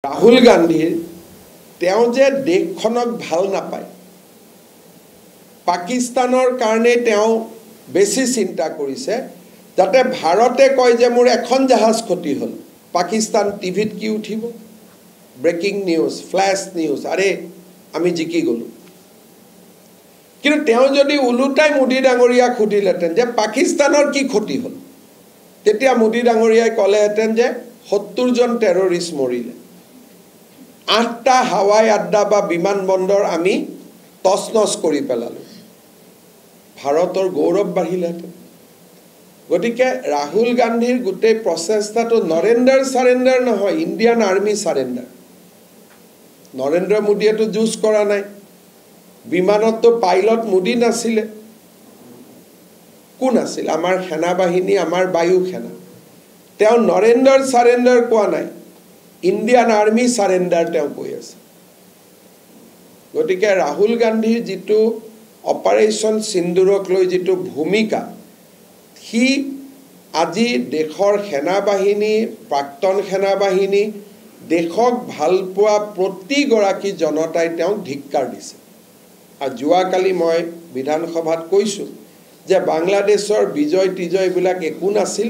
ৰাহুল গান্ধীৰ তেওঁ যে দেশখনক ভাল নাপায় পাকিস্তানৰ কাৰণে তেওঁ বেছি চিন্তা কৰিছে যাতে ভাৰতে কয় যে মোৰ এখন জাহাজ ক্ষতি হল পাকিস্তান টিভিত কি উঠিব ব্ৰেকিং নিউজ ফ্ল্যাশ নিউজ আৰে আমি জিকি গলো কিন্তু তেওঁ যদি উলুটাই মোদী ডাঙৰীয়া খুদিলেতেন যে পাকিস্তানৰ কি ক্ষতি হল তেতিয়া মোদী ডাঙৰীয়াই কলেহেতেন যে 70 জন টেৰৰিষ্ট মৰিলে 8টা হাৱাই আড্ডা বা বিমানবন্দৰ আমি তছনছ কৰি পেলালো ভাৰতৰ গৌৰৱ বাঢ়িলেহেঁতেন গতিকে ৰাহুল গান্ধীৰ গোটেই প্ৰচেষ্টাটো নৰেন্দ্ৰ সাৰেন্ডাৰ নহয় ইণ্ডিয়ান আৰ্মি সাৰেন্ডাৰ নৰেন্দ্ৰ মোদীয়েতো জুজ কৰা নাই বিমানতো পাইলট মোদী নাছিলে কোন আছিল আমাৰ সেনা বাহিনী আমাৰ বায়ু সেনা তেওঁ নৰেন্দ্ৰ সাৰেন্ডাৰ কোৱা নাই ইণ্ডিয়ান আৰ্মি সাৰেন্ডাৰ তেওঁ কৈ আছে গতিকে ৰাহুল গান্ধীৰ যেটো অপাৰেশন সিন্দুৰক লৈ যেটো ভূমিকা হি আজি দেশৰ সেনা বাহিনী প্ৰাক্তন সেনা বাহিনী দেশক ভালপোৱা প্ৰতি গৰাকী জনতাই তেওঁ ধিক্কাৰ দিছে আৰু যোৱাকালি মই বিধানসভাত কৈছো যে বাংলাদেশৰ বিজয় তিজয় বিলাক একো নাছিল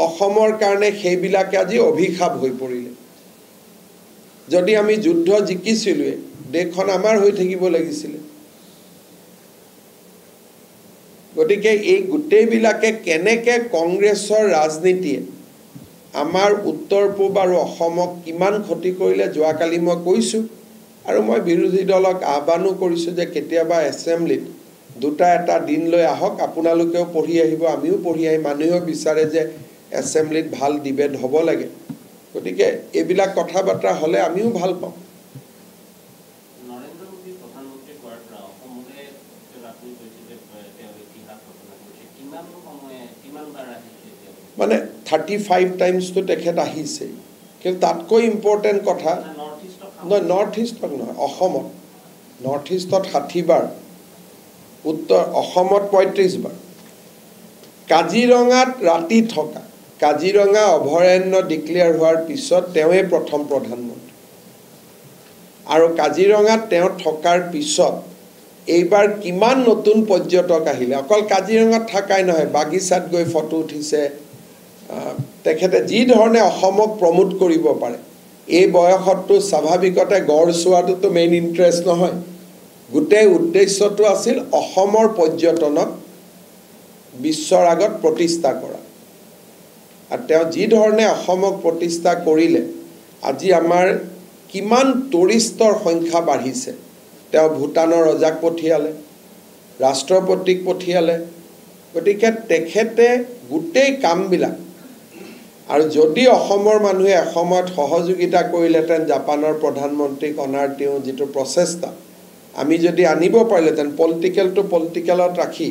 অসমৰ কাৰণে সেইবিলাকে আজি অভিশাপ হৈ পৰিলে যদি আমি যুদ্ধ জিকিছিলো দেশখন আমাৰ হৈ থাকিব লাগিছিল গতিকে এই গুটেই বিলাকে কেনেকে কংগ্ৰেছৰ ৰাজনীতিয়ে আমাৰ উত্তৰ পূব আৰু অসমক কিমান ক্ষতি কৰিলে যোৱাকালি মই কৈছো আৰু মই বিৰোধী দলক আহ্বানো কৰিছো যে কেতিয়াবা এছেম্বলিত দুটা এটা দিন লৈ আহক আপোনালোকেও পঢ়ি আহিব আমিও পঢ়ি আহি মানুহেও বিচাৰে যে এছেম্বলিত ভাল ডিবেট হ'ব লাগে গতিকে এবিলাক কথা বাৰ্তা হলে আমিও ভাল পাওঁ নৰেন্দ্ৰ মোদী প্ৰধানমন্ত্ৰী কৰাৰ পৰা অসমলৈ আপুনি কৈছে যে তেওঁ ইতিহাস ৰচনা কৰিছে কিমান সময়ে কিমান বাৰ আহিছে মানে 35 টাইমছ তো তেখেত আহিছে কিন্তু তাতকৈ ইম্পৰ্টেন্ট কথা নৰ্থ ইষ্টত নহয় অসমত নৰ্থ ইষ্টত 60 বাৰ উত্তৰ অসমত 35 বাৰ কাজিৰঙাত ৰাতি থকা কাজিৰঙা অভয়াৰণ্য ডিক্লেয়াৰ হোৱাৰ পিছত তেওঁৱে প্ৰথম প্ৰধানমন্ত্ৰী আৰু কাজিৰঙাত তেওঁ থকাৰ পিছত এইবাৰ কিমান নতুন পৰ্যটক আহিলে অকল কাজিৰঙাত থাকাই নহয় বাগিচাত গৈ ফটো উঠিছে তেখেতে যি ধৰণে অসমক প্ৰমোট কৰিব পাৰে এই বয়সতটো স্বাভাৱিকতে গড় চোৱাটো মেইন ইন্টাৰেষ্ট নহয় গোটেই উদ্দেশ্যটো আছিল অসমৰ পৰ্যটনক বিশ্বৰ আগত প্ৰতিষ্ঠা কৰা আৰু তেওঁ যি ধৰণে অসমক প্ৰতিষ্ঠা কৰিলে আজি আমাৰ কিমান টুৰিষ্টৰ সংখ্যা বাঢ়িছে তেওঁ ভূটানৰ ৰজাক পঠিয়ালে ৰাষ্ট্ৰপতিক পঠিয়ালে গতিকে তেখেতে গোটেই কামবিলাক আৰু যদি অসমৰ মানুহে অসমত সহযোগিতা কৰিলেতেন জাপানৰ প্ৰধানমন্ত্ৰীক অনাৰ তেওঁ যেটো প্ৰচেষ্টা আমি যদি আনিব পাৰিলেতেন পলিটিকেলত ৰাখি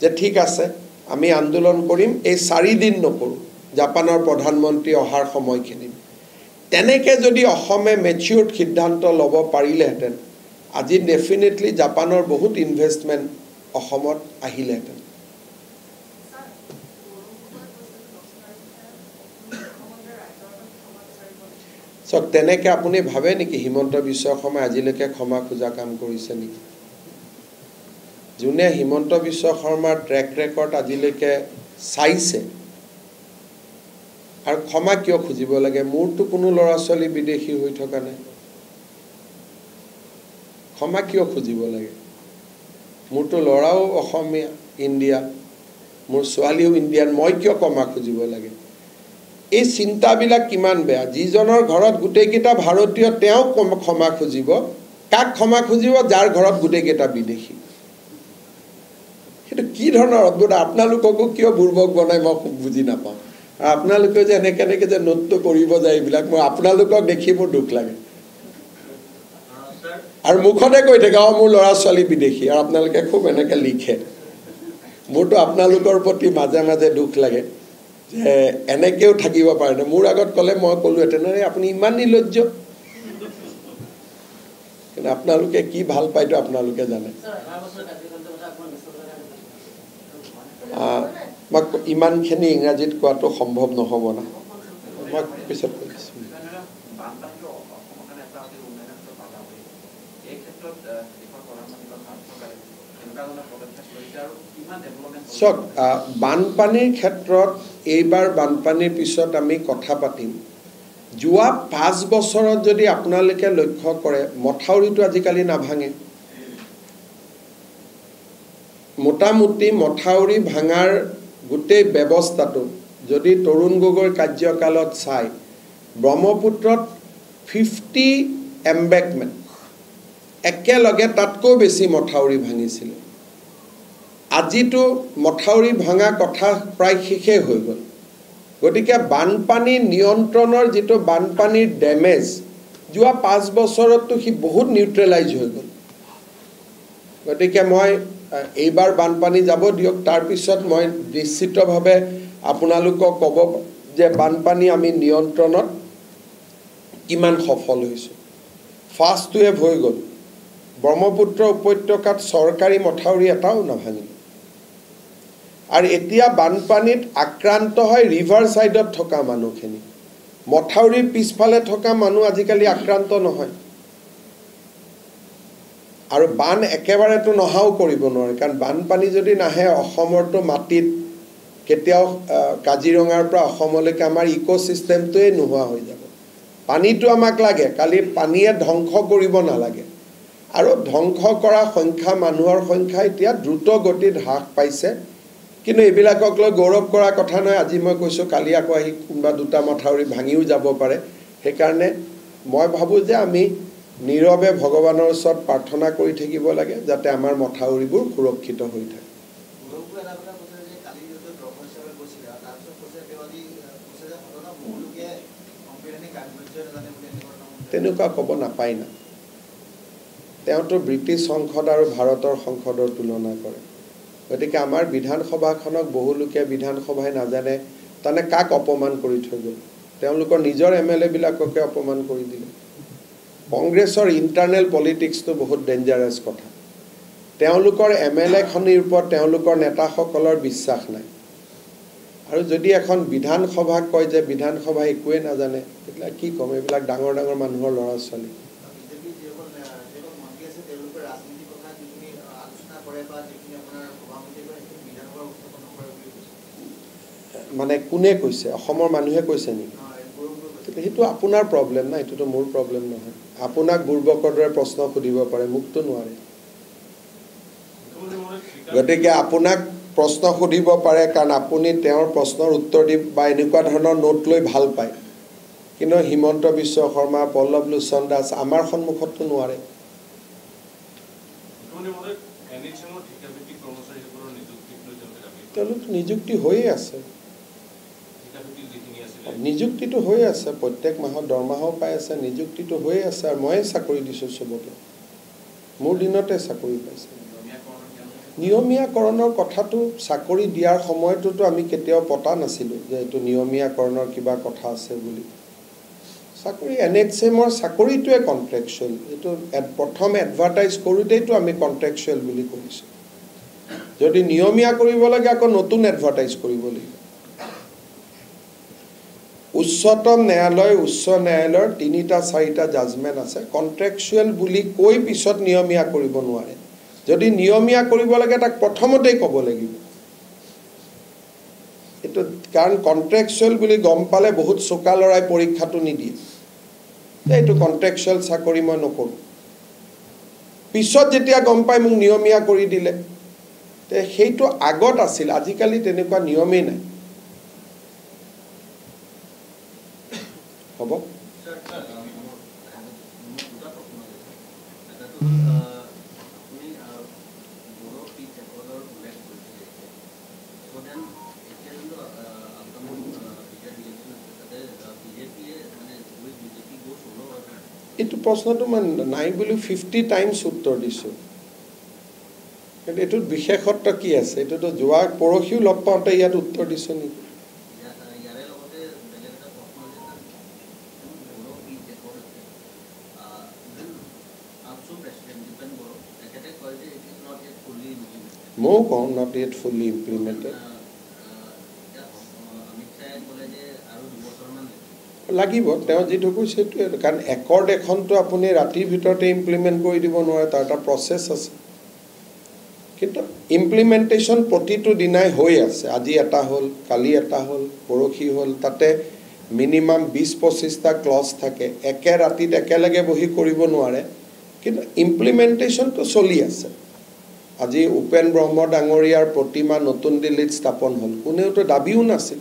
যে ঠিক আছে আমি আন্দোলন কৰিম এই 4 দিন নকৰো জাপানৰ প্ৰধানমন্ত্ৰী অহাৰ সময়খিনি তেনেকে যদি অসমে মেচিউৰ্ড সিদ্ধান্ত ল'ব পাৰিলেতেন আজি ডেফিনেটলি জাপানৰ বহুত ইনভেষ্টমেন্ট অসমত আহিলেতেন সো তেনেকে আপুনি ভাবে নেকি হিমন্ত বিশ্ব শৰ্মা আজিলৈকে ক্ষমা খোজা কাম কৰিছে নেকি জুনে হিমন্ত বিশ্ব শৰ্মাৰ ট্ৰেক ৰেকৰ্ড আজিলৈকে চাইছে আৰু ক্ষমা কিয় খুজিব লাগে মোৰটো কোনো লৰা ছোৱালী বিদেশী হৈ থকা নাই ক্ষমা কিয় খুজিব লাগে মোৰটো লৰাও অসমীয়া ইণ্ডিয়া মোৰ ছোৱালীও ইণ্ডিয়ান মই কিয় ক্ষমা খুজিব লাগে এই চিন্তাবিলাক কিমান বেয়া যিজনৰ ঘৰত গুটেইকেইটা ভাৰতীয় তেওঁ ক্ষমা খুজিব কাক ক্ষমা খুজিব যাৰ ঘৰত গুটেইকেইটা বিদেশী সেইটো কি ধৰণৰ অদ্ভুত আপোনালোককো কিয় বুৰ্বক বনাই মই বুজি নাপাওঁ আপোনালোকে যে এনেকে যে নোটটো কৰিব যায় এইবিলাক মই আপোনালোকক দেখি মোৰ দুখ লাগে আৰু মুখতে কৈ থাকে মোৰ ল'ৰা ছোৱালী বিদেশী আৰু আপোনালোকে খুব এনেকে লিখে মোৰটো আপোনালোকৰ প্ৰতি মাজে মাজে দুখ লাগে যে এনেকেও থাকিব পাৰে না মোৰ আগত কলে মই কলো এতেনে আপুনি ইমান নিলজ্জ কিন্তু আপোনালোকে কি ভাল পাইতো আপোনালোকে জানে মই ইমানখিনি ইংৰাজীত কোৱাটো সম্ভৱ নহব না মই পিছত কৈছো অসমৰ কাৰণে এটা অতি উন্নয়নৰ ক্ষেত্ৰত বাধা হৈ এই ক্ষেত্ৰত দেশৰ প্ৰধানমন্ত্ৰী বা ভাৰত চৰকাৰে এনেকুৱা ধৰণৰ পদক্ষেপ লৈছে আৰু কিমান ডেভেলপমেণ্ট চাওক বানপানীৰ ক্ষেত্ৰত এইবাৰ বানপানীৰ পিছত আমি কথা পাতিম যোৱা 5 বছৰত যদি আপোনালোকে লক্ষ্য কৰে মথাউৰিটো আজিকালি নাভাঙে মোটামুটি মথাউৰি ভাঙাৰ গোটেই ব্যৱস্থাটো যদি তৰুণ গগৈৰ কাৰ্যকালত চাই ব্ৰহ্মপুত্ৰত 50 এম্বেকমেণ্ট একেলগে তাতকৈ বেছি মথাউৰি ভাঙিছিল আজিতো মথাউৰি ভাঙা কথা প্ৰায় শেষে হৈ গ'ল গতিকে বানপানী নিয়ন্ত্ৰণৰ যেটো বানপানীৰ ড্যামেজ যোৱা 5 বছৰততো হি বহুত নিউট্ৰেলাইজ হৈ গ'ল গতিকে মই এইবাৰ বানপানী যাব দিয়ক তাৰ পিছত মই নিশ্চিতভাৱে আপোনালোকক ক'ব যে বানপানী আমি নিয়ন্ত্ৰণত কিমান সফল হৈছো ফাৰ্ষ্ট ৱেভ হৈ গ'ল ব্ৰহ্মপুত্ৰ উপত্যকাত চৰকাৰী মথাউৰি এটাও নাভাঙিল আৰু এতিয়া বানপানীত আক্ৰান্ত হয় ৰিভাৰ সাইডত থকা মানুহখিনি মথাউৰিৰ পিছফালে থকা মানুহ আজিকালি আক্ৰান্ত নহয় আৰু বান একেবাৰেতো নহাও কৰিব নোৱাৰে কাৰণ বানপানী যদি নাহে অসমৰটো মাটিত কেতিয়াও কাজিৰঙাৰ পৰা অসমলৈকে আমাৰ ইকোসিস্টেমটোৱে নোহোৱা হৈ যাব পানীটো আমাক লাগে কালি পানীয়ে ধ্বংস কৰিব নালাগে আৰু ধ্বংস কৰা সংখ্যা মানুহৰ সংখ্যা এতিয়া দ্ৰুত গতিত হ্ৰাস পাইছে কিন্তু এবিলাকক লৈ গৌৰৱ কৰা কথা নহয় আজি মই কৈছো কালি আকৌ আহি কোনবা দুটা মথাউৰি ভাঙিও যাব পাৰে সেইকাৰণে মই ভাবো যে আমি নীৰৱে ভগৱানৰ ওচৰত প্ৰাৰ্থনা কৰি থাকিব লাগে যাতে আমাৰ মথাউৰিবোৰ সুৰক্ষিত হৈ থাকে তেনেকুৱা ক'ব নাপায় না তেওঁতো ব্ৰিটিছ সংসদ আৰু ভাৰতৰ সংসদৰ তুলনা কৰে গতিকে আমাৰ বিধানসভাখনক বহু লোকে বিধানসভাই নাজানে তানে কাক অপমান কৰি থৈ গ'ল তেওঁলোকৰ নিজৰ এমএলএ বিলাককে অপমান কৰি দিলে কংগ্ৰেছৰ ইন্টাৰনেল পলিটিক্সটো বহুত ডেঞ্জাৰাছ কথা তেওঁলোকৰ এমএলএ খনিৰ ওপৰত তেওঁলোকৰ নেতাসকলৰ বিশ্বাস নাই আৰু যদি এখন বিধানসভা কয় যে বিধানসভা একোৱে নাজানে তেতিয়া কি কম এইবিলাক ডাঙৰ ডাঙৰ মানুহৰ ল'ৰা ছোৱালী মানে কোনে কৈছে অসমৰ মানুহে কৈছে নেকি সেইটো আপোনাৰ প্ৰবলেম না এটোটো মোৰ প্ৰবলেম নহয় আপোনাক বুৰ্বকৰ দৰে প্ৰশ্ন খুদিব পাৰে মুক্ত নোৱাৰে গতিকে আপোনাক প্ৰশ্ন খুদিব পাৰে কাৰণ আপুনি তেওঁৰ প্ৰশ্নৰ উত্তৰ দি বা এনেকুৱা ধৰণৰ নোট লৈ ভাল পায় কিন্তু হিমন্ত বিশ্ব শৰ্মা পল্লৱ লোচন দাস আমাৰ সন্মুখতটো নোৱাৰে তেওঁলোক নিযুক্তি হৈয়ে আছে নিযুক্তিটো হৈ আছে প্ৰত্যেক মাহত দৰমহাও পাই আছে নিযুক্তিটো হৈ আছে আৰু মই চাকৰি দিছো সবকে মোৰ দিনতে চাকৰি পাইছে নিয়মীয়াকৰণৰ কথাটো চাকৰি দিয়াৰ সময়টোতো আমি কেতিয়াও পতা নাছিলো যে এটো নিয়মীয়াকৰণৰ কিবা কথা আছে বুলি চাকৰি এনএক্সএমৰ চাকৰিটোৱে কন্ট্ৰাকচুৱেল এটো প্ৰথম এডভাৰটাইজ কৰোতেইটো আমি কন্ট্ৰাকচুৱেল বুলি কৈছো যদি নিয়মীয়া কৰিব লাগে আকৌ নতুন এডভাৰটাইজ কৰিব লাগিব উচ্চতম ন্যায়ালয় উচ্চ ন্যায়ালয়ৰ 3টা 4টা জাজমেন্ট আছে কন্ট্ৰাকচুৱেল বুলি কৈ পিছত নিয়মীয়া কৰিব নোৱাৰে যদি নিয়মীয়া কৰিব লাগে তাক প্ৰথমতেই ক'ব লাগিব এটো কাৰণ কন্ট্ৰাকচুৱেল বুলি গম পালে বহুত চোকা লৰাই পৰীক্ষাটো নিদিয়ে এইটো কন্ট্ৰাকচুৱেল চাকৰি মই নকৰো পিছত যেতিয়া গম পাই মোক নিয়মীয়া কৰি দিলে তে সেইটো আগত আছিল আজিকালি তেনেকুৱা নিয়মেই নাই হ'ব এটো প্ৰশ্নটো মই নাই বুলি 50 টাইমছ উত্তৰ দিছো কিন্তু এটো বিশেষত্ব কি আছে এটোটো যোৱা পৰখিও লগ পাওঁতে ইয়াত উত্তৰ দিছো নেকি More not yet fully implemented. লাগিব তেওঁ যিটো কৈছে সেইটোৱে কাৰণ একৰ্ড এখনটো আপুনি ৰাতিৰ ভিতৰতে ইমপ্লিমেণ্ট কৰি দিব নোৱাৰে তাৰ এটা প্ৰচেছ আছে কিন্তু ইমপ্লিমেণ্টেশ্যন প্ৰতিটো দিনাই হৈ আছে আজি এটা হ'ল কালি এটা হ'ল পৰহি হ'ল তাতে মিনিমাম 20-25টা ক্লজ থাকে একে ৰাতিত একেলগে বহি কৰিব নোৱাৰে কিন্তু ইমপ্লিমেণ্টেশ্যনটো চলি আছে আজি উপেন ব্ৰহ্ম ডাঙৰীয়াৰ প্ৰতিমা নতুন দিল্লীত স্থাপন হ'ল কোনেওতো দাবীও নাছিল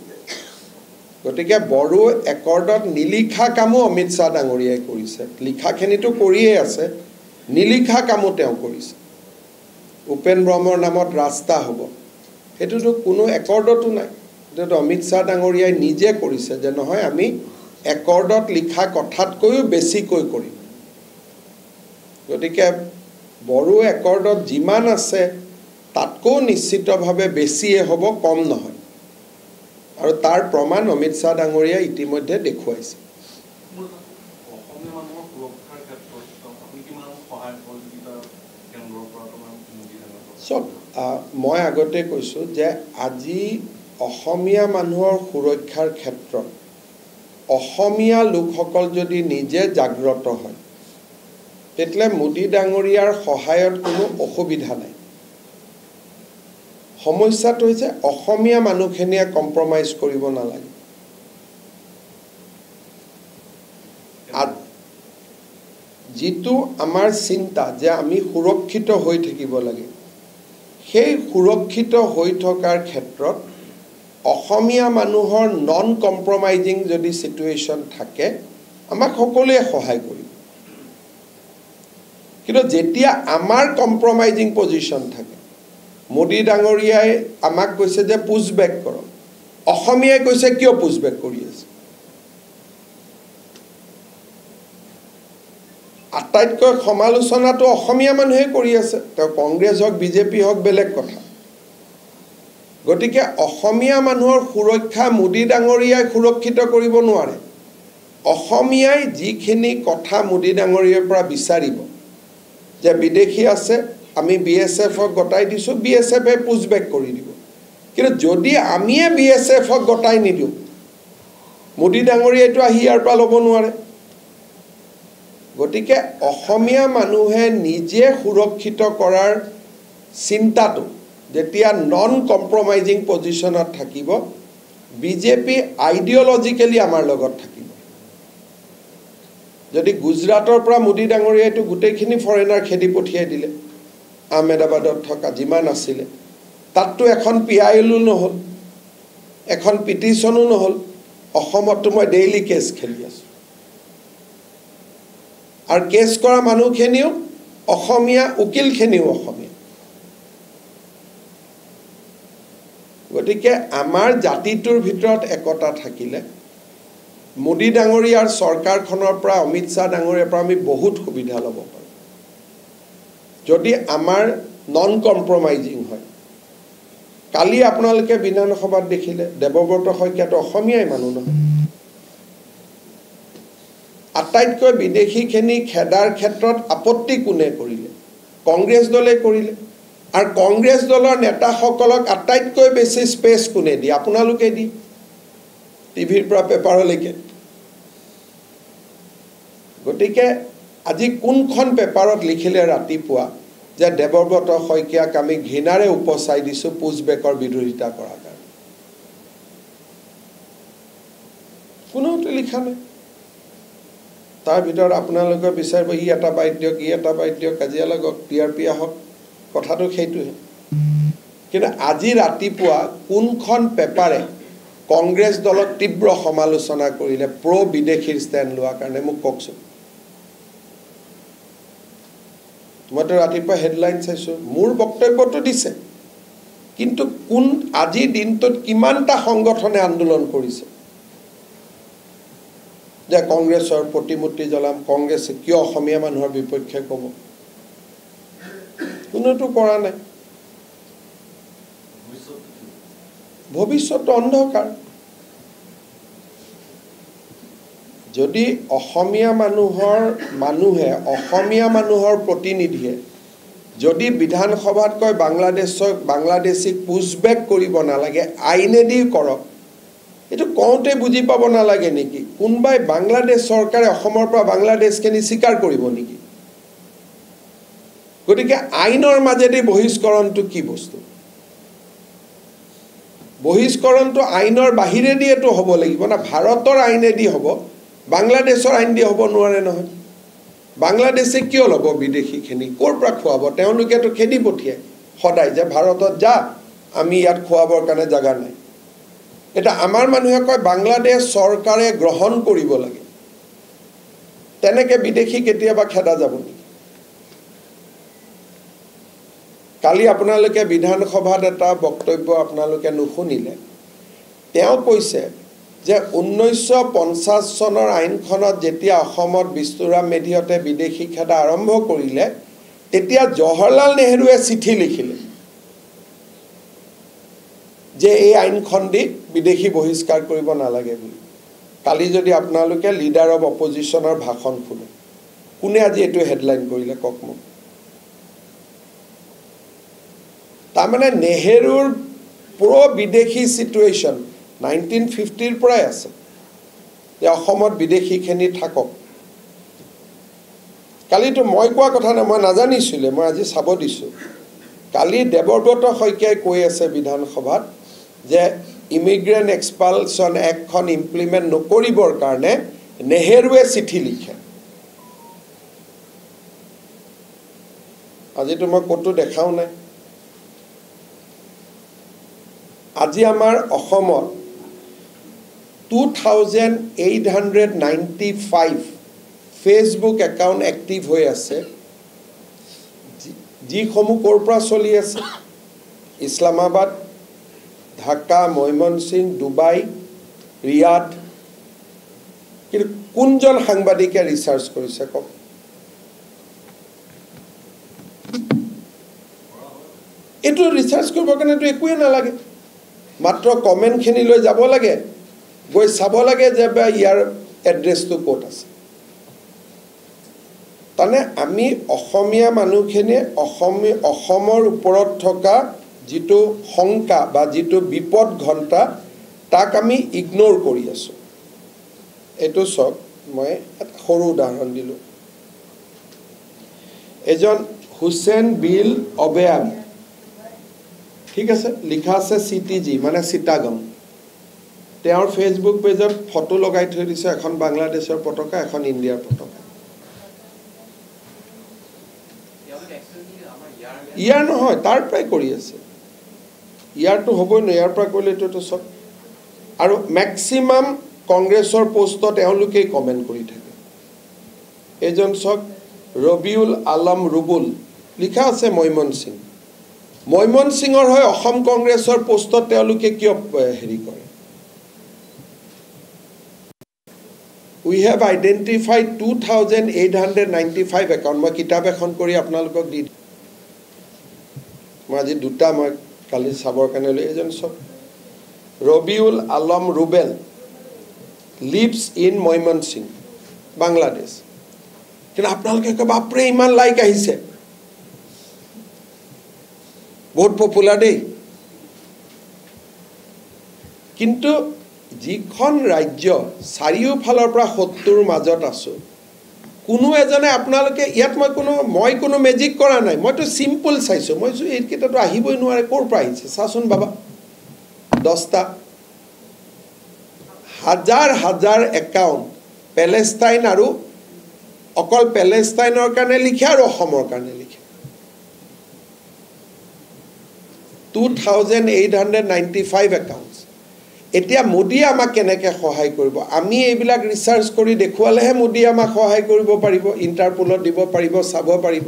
গতিকে বড়ো একৰ্ডত নিলিখা কামো অমিত শ্বাহ ডাঙৰীয়াই কৰিছে লিখাখিনিতো কৰিয়ে আছে নিলিখা কামো তেওঁ কৰিছে উপেন ব্ৰহ্মৰ নামত ৰাস্তা হ'ব সেইটোতো কোনো একৰ্ডতো নাই এইটো অমিত শ্বাহ ডাঙৰীয়াই নিজে কৰিছে যে নহয় আমি একৰ্ডত লিখা কথাতকৈও বেছিকৈ কৰিম গতিকে বড়ো একৰ্ডত যিমান আছে তাতকৈ নিশ্চিতভাৱে বেছিয়ে হ'ব কম নহয় আৰু তাৰ প্ৰমাণ অমিত শ্বাহ ডাঙৰীয়াই ইতিমধ্যে দেখুৱাইছে চব মই আগতে কৈছোঁ যে আজি অসমীয়া মানুহৰ সুৰক্ষাৰ ক্ষেত্ৰত অসমীয়া লোকসকল যদি নিজে জাগ্ৰত হয় তেতিয়াহ'লে মোদী ডাঙৰীয়াৰ সহায়ত কোনো অসুবিধা নাই সমস্যাটো হৈছে অসমীয়া মানুহখিনিয়ে কম্প্ৰমাইজ কৰিব নালাগে যিটো আমাৰ চিন্তা যে আমি সুৰক্ষিত হৈ থাকিব লাগে সেই সুৰক্ষিত হৈ থকাৰ ক্ষেত্ৰত অসমীয়া মানুহৰ নন কম্প্ৰমাইজিং যদি সিচুৱেশ্যন থাকে আমাক সকলোৱে সহায় কৰিব কিন্তু যেতিয়া আমাৰ কম্প্ৰমাইজিং পজিশ্যন থাকে মোদী ডাঙৰীয়াই আমাক কৈছে যে পুছবেক কৰক অসমীয়াই কৈছে কিয় পুছবেক কৰি আছে আটাইতকৈ সমালোচনাটো অসমীয়া মানুহে কৰি আছে তেওঁ কংগ্ৰেছ হওক বিজেপি হওক বেলেগ কথা গতিকে অসমীয়া মানুহৰ সুৰক্ষা মোদী ডাঙৰীয়াই সুৰক্ষিত কৰিব নোৱাৰে অসমীয়াই যিখিনি কথা মোদী ডাঙৰীয়াৰ পৰা বিচাৰিব যে বিদেশী আছে আমি বিএছএফক গতাই দিছোঁ বিএছএফে পুছবেক কৰি দিব কিন্তু যদি আমিয়ে বিএছএফক গতাই নিদিওঁ মোদী ডাঙৰীয়াইতো আহি ইয়াৰ পৰা ল'ব নোৱাৰে গতিকে অসমীয়া মানুহে নিজে সুৰক্ষিত কৰাৰ চিন্তাটো যেতিয়া নন কম্প্ৰমাইজিং পজিশ্যনত থাকিব বিজেপি আইডিঅলজিকেলি আমাৰ লগত থাকিব যদি গুজৰাটৰ পৰা মোদী ডাঙৰীয়াইতো গোটেইখিনি ফৰেনাৰ খেদি পঠিয়াই দিলে আহমেদাবাদত থকা যিমান আছিলে তাততো এখন পিআইএলো নহ'ল এখন পিটিশ্যনো নহ'ল অসমততো মই ডেইলি কেছ খেলি আছোঁ আৰু কেছ কৰা মানুহখিনিও অসমীয়া উকিলখিনিও অসমীয়া গতিকে আমাৰ জাতিটোৰ ভিতৰত একতা থাকিলে মোদী ডাঙৰীয়াৰ চৰকাৰখনৰ পৰা অমিত শ্বাহ ডাঙৰীয়াৰ পৰা আমি বহুত সুবিধা ল'ব পাৰোঁ যদি আমাৰ নন কম্প্ৰমাইজিং হয় কালি আপোনালোকে বিধানসভাত দেখিলে দেৱব্ৰত শইকীয়াটো অসমীয়াই মানুহ নহয় আটাইতকৈ বিদেশীখিনি খেদাৰ ক্ষেত্ৰত আপত্তি কোনে কৰিলে কংগ্ৰেছ দলে কৰিলে আৰু কংগ্ৰেছ দলৰ নেতাসকলক আটাইতকৈ বেছি স্পেচ কোনে দিয়ে আপোনালোকে দি টিভিৰ পৰা পেপাৰলৈকে গতিকে আজি কোনখন পেপাৰত লিখিলে ৰাতিপুৱা যে দেৱব্ৰত শইকীয়াক আমি ঘৃণাৰে উপচাই দিছোঁ পুছবেকৰ বিৰোধিতা কৰাৰ কাৰণে কোনোতো লিখা নাই তাৰ ভিতৰত আপোনালোকে বিচাৰিব ই এটা বাইট দিয়ক ই এটা বাইট দিয়ক কাজিয়া লাগক টিআৰপি আহক কথাটো সেইটোহে কিন্তু আজি ৰাতিপুৱা কোনখন পেপাৰে কংগ্ৰেছ দলক তীব্ৰ সমালোচনা কৰিলে প্ৰ বিদেশীৰ ষ্টেণ্ড লোৱাৰ কাৰণে মোক কওকচোন মইতো ৰাতিপুৱা হেডলাইন চাইছোঁ মোৰ বক্তব্যটো দিছে কিন্তু কোন আজিৰ দিনটোত কিমানটা সংগঠনে আন্দোলন কৰিছে যে কংগ্ৰেছৰ প্ৰতিমূৰ্তি জ্বলাম কংগ্ৰেছে কিয় অসমীয়া মানুহৰ বিপক্ষে ক'ব কোনোটো কৰা নাই ভৱিষ্যত অন্ধকাৰ যদি অসমীয়া মানুহৰ প্ৰতিনিধিয়ে যদি বিধানসভাত কয় বাংলাদেশীক পুছবেক কৰিব নালাগে আইনেদি কৰক এইটো কওঁতে বুজি পাব নালাগে নেকি কোনবাই বাংলাদেশ চৰকাৰে অসমৰ পৰা বাংলাদেশখিনি স্বীকাৰ কৰিব নেকি গতিকে আইনৰ মাজেদি বহিষ্কৰণটো কি বস্তু বহিষ্কৰণটো আইনৰ বাহিৰেদি এটো হ'ব লাগিব না ভাৰতৰ আইনেদি হ'ব বাংলাদেশৰ আইন দি হ'ব নোৱাৰে নহয় বাংলাদেশে কিয় ল'ব বিদেশীখিনি ক'ৰ পৰা খুৱাব তেওঁলোকেতো খেদি পঠিয়ায় সদায় যে ভাৰতত যা আমি ইয়াত খুৱাবৰ কাৰণে জাগা নাই এটা আমাৰ মানুহে কয় বাংলাদেশ চৰকাৰে গ্ৰহণ কৰিব লাগে তেনেকে বিদেশী কেতিয়াবা খেদা যাব নেকি কালি আপোনালোকে বিধানসভাত এটা বক্তব্য আপোনালোকে নুশুনিলে তেওঁ কৈছে যে 1950 চনৰ আইনখনত যেতিয়া অসমত বিষ্ণুৰাম মেধিহঁতে বিদেশী খেদা আৰম্ভ কৰিলে তেতিয়া জৱাহৰলাল নেহৰুৱে চিঠি লিখিলে যে এই আইনখন দি বিদেশী বহিষ্কাৰ কৰিব নালাগে বুলি কালি যদি আপোনালোকে লিডাৰ অফ অপজিশনৰ ভাষণ শুনে কোনে আজি এটো হেডলাইন কৰিলে কক মোক তাৰমানে নেহৰুৰ প্ৰ বিদেশী সিচুৱেশন 1950 ৰ পৰাই আছে যে অসমত বিদেশীখিনি থাকক কালিতো মই কোৱা কথা না মই নাজানিছিলে মই আজি চাব দিছো কালি দেৱব্ৰত শইকীয়াই কৈ আছে বিধানসভাত যে ইমিগ্ৰেন্ট এক্সপালছন একখন ইমপ্লিমেন্ট নকৰিবৰ কাৰণে নেহৰুৱে চিঠি লিখে আজি তো মই কতো দেখাও নাই আজি আমাৰ অসমত 2895 ফেসবুক একাউন্ট এক্টিভ হৈ আছে যি সমূহ ক'ৰ পৰা চলি আছে ইছলামাবাদ ঢাকা ময়মনসিং দুবাই ৰিয়াদ কিন্তু কোনজন সাংবাদিকে ৰিসাৰ্চ কৰিছে কক এটো ৰিসাৰ্চ কৰিবৰ কাৰণে তো একোৱে নালাগে মাত্ৰ কমেন্ট খিনি লৈ যাব লাগে গৈ চাব লাগে যে ইয়াৰ এড্ৰেছটো ক'ত আছে তানে আমি অসমীয়া মানুহখিনি অসমৰ ওপৰত থকা যিটো শংকা বা যিটো বিপদ ঘণ্টা তাক আমি ইগনোৰ কৰি আছো এটো সব মই এটা সৰু উদাহৰণ দিলো এজন হুছেইন বিল অবেয়ান ঠিক আছে লিখা আছে সিটিজি মানে চিটাগং তেওঁৰ ফেসবুক পেজত ফটো লগাই থৈ দিছে এখন বাংলাদেশৰ পতাকা এখন ইণ্ডিয়াৰ পতাকা ইয়াৰ নহয় তাৰ প্ৰায় কৰি আছে ইয়াৰটো হ'বই ন ইয়াৰ পৰা কৰিলে তো সব আৰু ম্যাক্সিমাম কংগ্ৰেছৰ পোষ্টত তেওঁলোকে কমেন্ট কৰি থাকে এজন সক ৰবিউল আলম ৰুবুল লিখা আছে ময়মনসিংৰ হয় অসম কংগ্ৰেছৰ পোষ্টত তেওঁলোকে কিয় হেৰি কৰে We have identified 2895 account মই কিতাপ এখন কৰি আপোনালোকক দি মই আজি দুটা মই কালি চাবৰ কাৰণে লৈ এজন সব ৰবিউল আলম ৰুবেল lives in ময়মনসিং বাংলাদেশ কিন্তু আপোনালোকে কয় বাপৰে ইমান লাইক আহিছে বহুত পপুলাৰ দেই কিন্তু যিখন ৰাজ্য চাৰিওফালৰ পৰা 70 মাজত আছে কোনো এজনে আপোনালোকে ইয়াত মই কোনো মেজিক কৰা নাই মইতো সিম্পল চাইছো মই এই কিটাটো আহিবই নোৱাৰে ক'ৰ পৰা আহিছে চাচোন বাবা 10টা হাজাৰ একাউন্ট প্যালেষ্টাইন আৰু অকল প্যালেষ্টাইনৰ কাৰণে লিখে আৰু অসমৰ কাৰণে লিখে 2895 একাউন্টস এতিয়া মোদি আমাক কেনেকৈ সহায় কৰিব আমি এইবিলাক ৰিসাৰ্চ কৰি দেখুৱালেহে মোদি আমাক সহায় কৰিব পাৰিব ইন্টাৰপোলত দিব পাৰিব চাব পাৰিব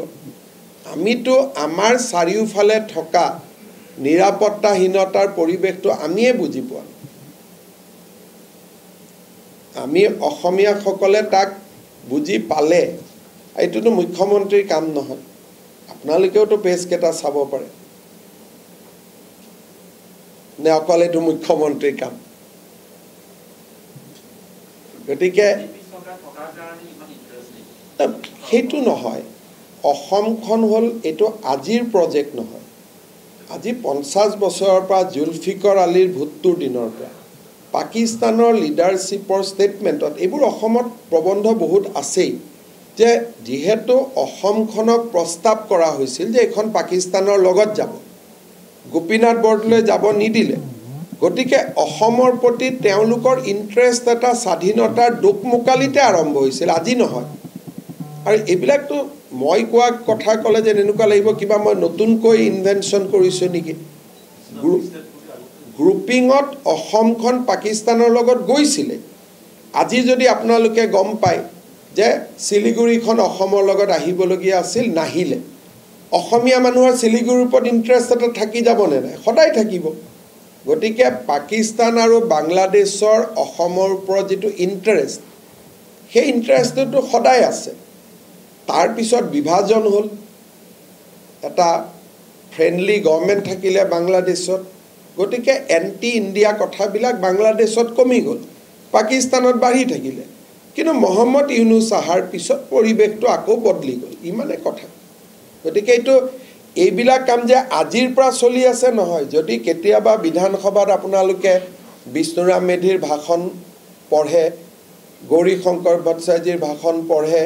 আমিতো আমাৰ চাৰিওফালে থকা নিৰাপত্তাহীনতাৰ পৰিৱেশটো আমিয়ে বুজি পোৱা আমি অসমীয়া সকলে তাক বুজি পালে এইটোতো মুখ্যমন্ত্ৰীৰ কাম নহয় আপোনালোকেও তো পেজ কেটা চাব পাৰে নে অকলে তো মুখ্যমন্ত্ৰীৰ কাম গতিকে সেইটো নহয় অসমখন হল এটো আজিৰ প্ৰজেক্ট নহয় আজি 50 বছৰৰ পৰা জুলফিকৰ আলীৰ ভুট্টুৰ দিনৰ পৰা পাকিস্তানৰ লিডাৰশ্বিপৰ ষ্টেটমেণ্টত এইবোৰ অসমত প্ৰবন্ধ বহুত আছেই যে যিহেতু অসমখনক প্ৰস্তাৱ কৰা হৈছিল যে এখন পাকিস্তানৰ লগত যাব, গোপীনাথ বৰদলৈ যাব নিদিলে, গতিকে অসমৰ প্ৰতি তেওঁলোকৰ ইণ্টাৰেষ্ট এটা স্বাধীনতাৰ দুখমোকালিতে আৰম্ভ হৈছিল, আজি নহয়। আৰু এইবিলাকতো মই কোৱা কথা ক'লে যে এনেকুৱা লাগিব কিবা মই নতুনকৈ ইনভেনশ্যন কৰিছোঁ নেকি। গ্ৰুপিঙত অসমখন পাকিস্তানৰ লগত গৈছিলে। আজি যদি আপোনালোকে গম পায় যে শিলিগুৰিখন অসমৰ লগত আহিবলগীয়া আছিল, নাহিলে, অসমীয়া মানুহৰ শিলিগুৰিৰ ওপৰত ইণ্টাৰেষ্ট এটা থাকি যাবনে নাই? সদায় থাকিব। গতিকে পাকিস্তান আৰু বাংলাদেশৰ অসমৰ ওপৰত যিটো ইণ্টাৰেষ্ট, সেই ইণ্টাৰেষ্টটো সদায় আছে। তাৰপিছত বিভাজন হ'ল, এটা ফ্ৰেণ্ডলি গভৰ্ণমেণ্ট থাকিলে বাংলাদেশত, গতিকে এণ্টি ইণ্ডিয়া কথাবিলাক বাংলাদেশত কমি গ'ল, পাকিস্তানত বাঢ়ি থাকিলে। কিন্তু মহম্মদ ইউনুছ অহাৰ পিছত পৰিৱেশটো আকৌ বদলি গ'ল, ইমানে কথা। গতিকে এইবিলাক কাম যে আজিৰ পৰা চলি আছে নহয়। যদি কেতিয়াবা বিধানসভাত আপোনালোকে বিষ্ণুৰাম মেধিৰ ভাষণ পঢ়ে, গৌৰী শংকৰ ভট্টাচাৰ্যৰ ভাষণ পঢ়ে,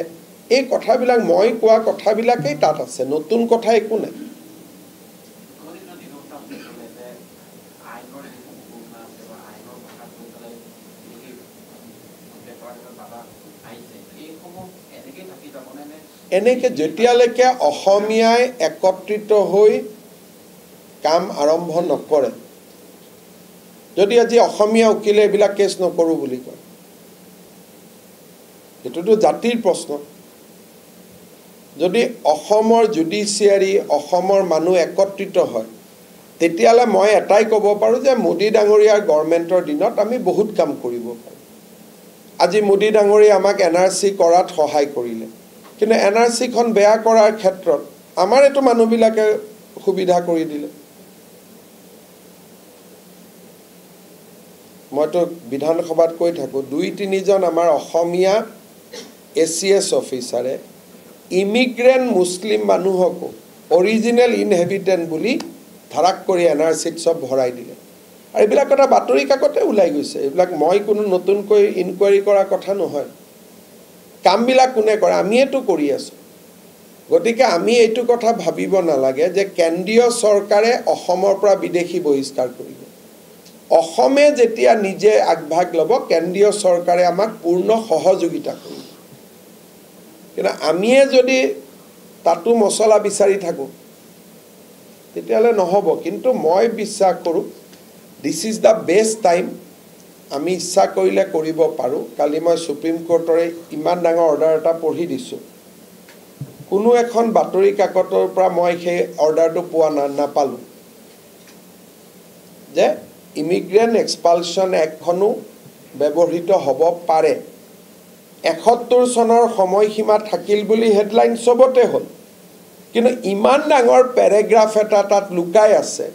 এই কথাবিলাক মই কোৱা কথাবিলাকেই তাত আছে, নতুন কথা একো নাই। এনেকৈ যেতিয়ালৈকে অসমীয়াই একত্ৰিত হৈ কাম আৰম্ভ নকৰে, যদি আজি অসমীয়া উকিলে এইবিলাক কেছ নকৰোঁ বুলি কয়, এইটোতো জাতিৰ প্ৰশ্ন। যদি অসমৰ জুডিচিয়াৰী, অসমৰ মানুহ একত্ৰিত হয়, তেতিয়াহ'লে মই এটাই ক'ব পাৰোঁ যে মোদী ডাঙৰীয়াৰ গভৰ্ণমেণ্টৰ দিনত আমি বহুত কাম কৰিব পাৰোঁ। আজি মোদী ডাঙৰীয়াই আমাক NRC কৰাত সহায় কৰিলে, কিন্তু NRCখন বেয়া কৰাৰ ক্ষেত্ৰত আমাৰ এইটো মানুহবিলাকে সুবিধা কৰি দিলে। মইতো বিধানসভাত কৈ থাকোঁ, 2-3জন আমাৰ অসমীয়া ACS অফিচাৰে ইমিগ্ৰেণ্ট মুছলিম মানুহকো অৰিজিনেল ইনহেবিটেণ্ট বুলি ধাৰাক কৰি NRCত চব ভৰাই দিলে। আৰু এইবিলাক কথা বাতৰি কাকতে ওলাই গৈছে। এইবিলাক মই কোনো নতুনকৈ ইনকুৱাৰী কৰা কথা নহয়। কামবিলাক কোনে কৰে? আমিয়েতো কৰি আছোঁ। গতিকে আমি এইটো কথা ভাবিব নালাগে যে কেন্দ্ৰীয় চৰকাৰে অসমৰ পৰা বিদেশী বহিষ্কাৰ কৰিব। অসমে যেতিয়া নিজে আগভাগ ল'ব, কেন্দ্ৰীয় চৰকাৰে আমাক পূৰ্ণ সহযোগিতা কৰিব। কিন্তু আমিয়ে যদি তাতো মছলা বিচাৰি থাকোঁ, তেতিয়াহ'লে নহ'ব। কিন্তু মই বিশ্বাস কৰোঁ this is the best time. আমি ইচ্ছা কৰিলে কৰিব পাৰোঁ। কালি মই সুপ্ৰিম কোৰ্টৰে ইমান ডাঙৰ অৰ্ডাৰ এটা পঢ়ি দিছোঁ, কোনো এখন বাতৰি কাকতৰ পৰা মই সেই অৰ্ডাৰটো নাপালোঁ যে ইমিগ্ৰেণ্ট এক্সপালশ্যন এক্টখনো ব্যৱহৃত হ'ব পাৰে। 71 চনৰ সময়সীমা থাকিল বুলি হেডলাইন চবতে হ'ল, কিন্তু ইমান ডাঙৰ পেৰেগ্ৰাফ এটা তাত লুকাই আছে,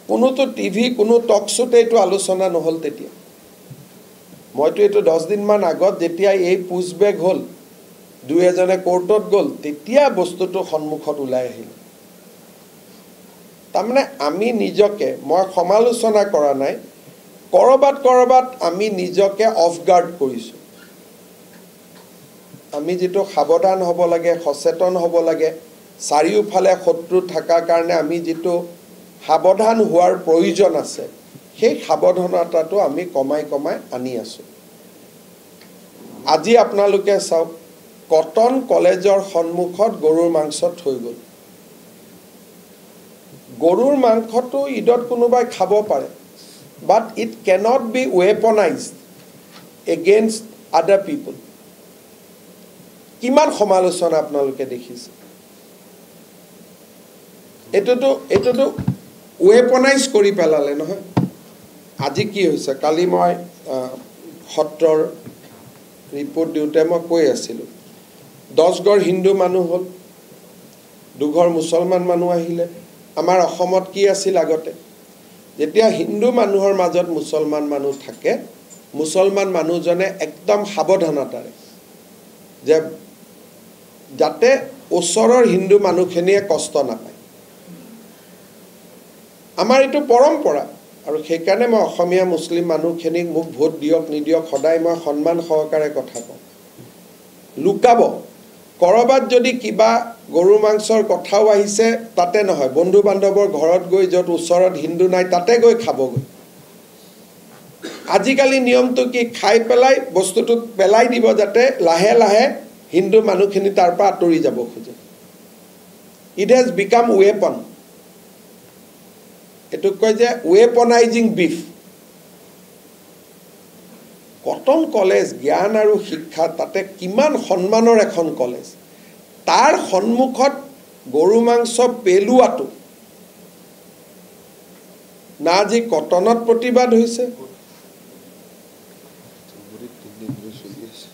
কোনোতো টিভি, কোনো টক শ্ব'তে এইটো আলোচনা নহ'ল। তেতিয়া মইতো এইটো 10 দিনমান আগত যেতিয়া এই পুছবেক হ'ল, 2-এজনে কোৰ্টত গ'ল, তেতিয়া বস্তুটো সন্মুখত ওলাই আহিল। তাৰমানে আমি নিজকে, মই সমালোচনা কৰা নাই, ক'ৰবাত আমি নিজকে অফ গাৰ্ড কৰিছোঁ। আমি যিটো সাৱধান হ'ব লাগে, সচেতন হ'ব লাগে, চাৰিওফালে শত্ৰু থকাৰ কাৰণে আমি যিটো সাৱধান হোৱাৰ প্ৰয়োজন আছে, সেই সাৱধানতাটো আমি কমাই আনি আছোঁ। আজি আপোনালোকে চাওক, কটন কলেজৰ সন্মুখত গৰুৰ মাংস থৈ গ'ল। গৰুৰ মাংসটো ঈদত কোনোবাই খাব পাৰে, but it can't be weaponised against other people. কিমান সমালোচনা আপোনালোকে দেখিছে। এইটোতো ৱেপনাইজ কৰি পেলালে নহয়। আজি কি হৈছে, কালি মই সত্ৰৰ ৰিপৰ্ট দিওঁতে মই কৈ আছিলোঁ, 10 ঘৰ হিন্দু মানুহ হ'ল, 2 ঘৰ মুছলমান মানুহ আহিলে। আমাৰ অসমত কি আছিল আগতে, যেতিয়া হিন্দু মানুহৰ মাজত মুছলমান মানুহ থাকে, মুছলমান মানুহজনে একদম সাৱধানতাৰে যে যাতে ওচৰৰ হিন্দু মানুহখিনিয়ে কষ্ট নাপায়। আমাৰ এইটো পৰম্পৰা। আৰু সেইকাৰণে মই অসমীয়া মুছলিম মানুহখিনিক মোক ভোট দিয়ক নিদিয়ক সদায় মই সন্মান সহকাৰে কথা কওঁ লুকাব কৰবাত যদি কিবা গৰু মাংসৰ কথাও আহিছে তাতে নহয় বন্ধু বান্ধৱৰ ঘৰত গৈ য'ত ওচৰত হিন্দু নাই তাতে গৈ খাবগৈ আজিকালি নিয়মটো কি খাই পেলাই বস্তুটো পেলাই দিব যাতে লাহে লাহে হিন্দু মানুহখিনি তাৰ পৰা আঁতৰি যাব খোজে ইট হেজ বিকাম ৱেপন এটুক কয় যে ৱেপনাইজিং বিফ কটন কলেজ জ্ঞান আৰু শিক্ষা তাতে কিমান সন্মানৰ এখন কলেজ তাৰ সন্মুখত গৰু মাংস পেলোৱাটো না আজি কটনত প্ৰতিবাদ হৈছে